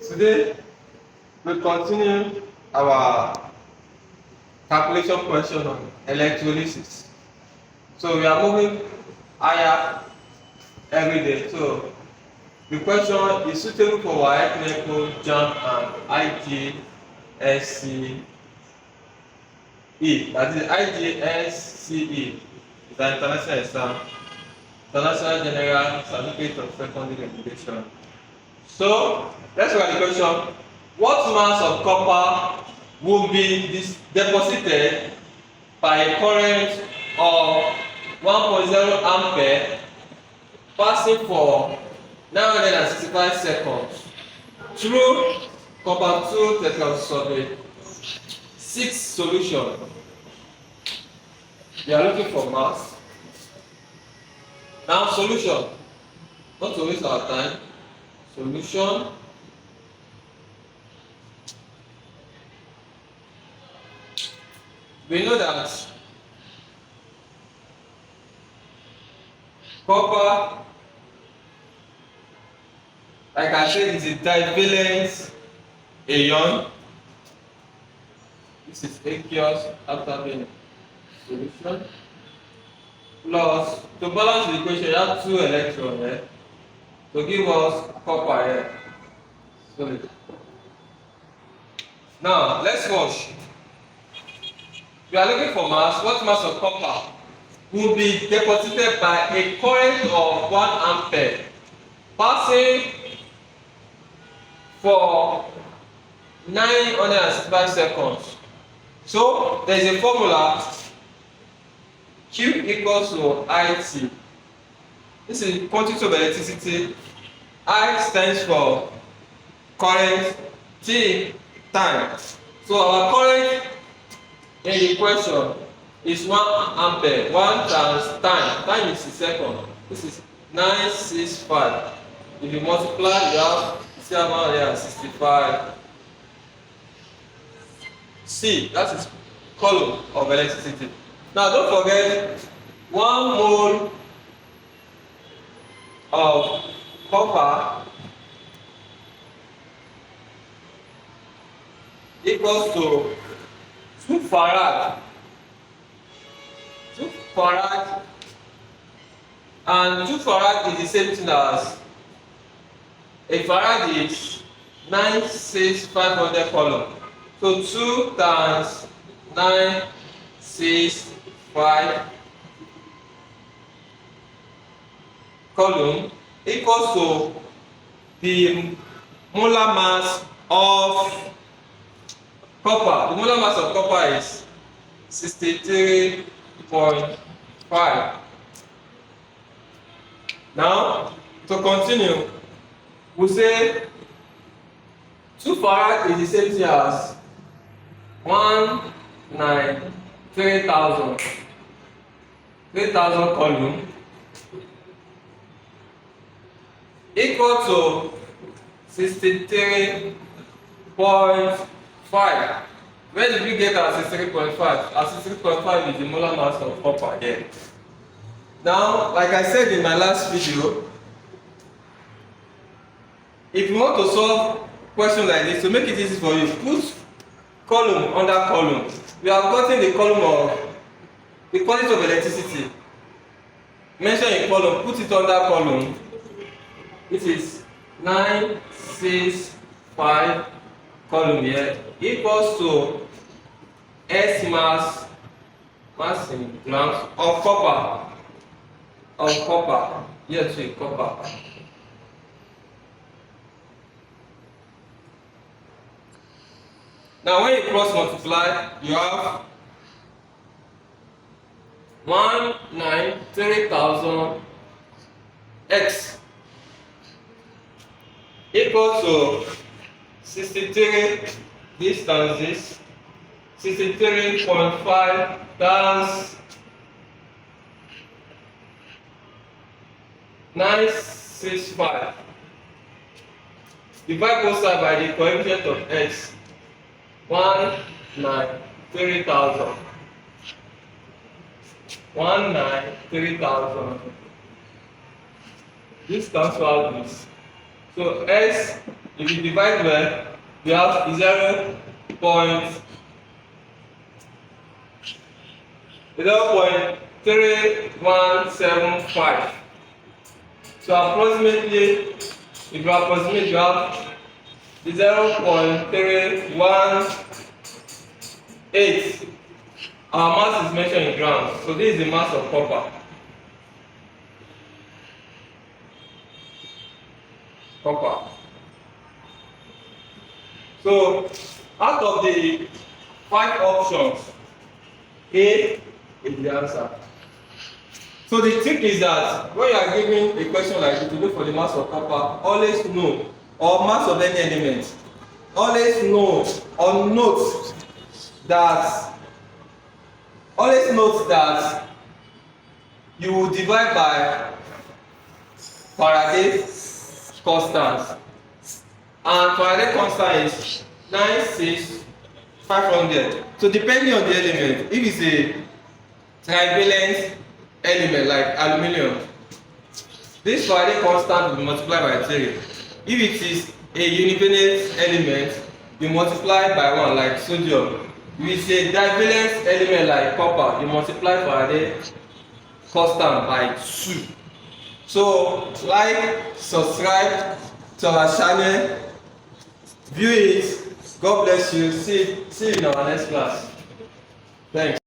Today we continue our calculation question on electrolysis. So we are moving higher every day. So the question is suitable for WAEC NECO JAMB and IGSCE. That is IGSCE is an international exam, International General Certificate of Secondary Education. So let's look at the question. What mass of copper will be deposited by a current of 1.0 ampere passing for 965 seconds through copper 2 tetrasulfate 6 solution? We are looking for mass. Now solution, not to waste our time. Solution. We know that copper, like I said, is a divalent ion. This is aqueous after being solution. Plus, to balance the equation, you have 2 electrons here to give us copper here. Solid. Now, let's watch. We are looking for mass. What mass of copper will be deposited by a current of 1 ampere passing for 965 seconds. So there is a formula. Q equals to IT. This is quantity of electricity. I stands for current, T time. So our current in the question is 1 ampere. 1 times time. Time is a second. This is 965. If you multiply, you have 765. C, that is coulomb of electricity. Now don't forget, 1 mole of copper equals to 2 farad. 2 farad, and 2 farad is the same thing as a farad is 96500 coulomb. So 2 times 965 coulomb equals to the molar mass of copper. The molar mass of copper is 63.5. Now, to continue, we say 2 farad is the same thing as 3,000 coulomb equal to 63.5. Where did we get our 63.5? Our 63.5 is the molar mass of copper here. Now, like I said in my last video, if you want to solve questions like this, to make it easy for you, put coulomb under coulomb. We have gotten the coulomb of the quantity of electricity. Mention in coulomb, put it under coulomb. It is 965 coulomb here equals to S mass in grams of copper. Here too, copper. Now when you cross multiply, you have 1,930,000 x equals to 63, this times this, 63.5 times 965. Divide both sides by the coefficient of x. 1,930,000. 1,930,000. This cancels out this. So S If you divide well, you have 0.3175. So approximately, if you approximate, you have 0.318. Our mass is measured in grams. So this is the mass of copper. So out of the 5 options, A is the answer. So the trick is that when you are given a question like this, to look for the mass of copper, always know, or mass of any element, always know or note that you will divide by Faraday constant, and Faraday constant is 96500. So depending on the element, if it's a trivalent element like aluminium, this Faraday constant will be multiplied by 3. If it is a univalent element, you multiply by 1 like sodium. If it's a divalent element like copper, you multiply Faraday constant by 2. So like, subscribe to our channel, view it. God bless you. See you in our next class. Thanks.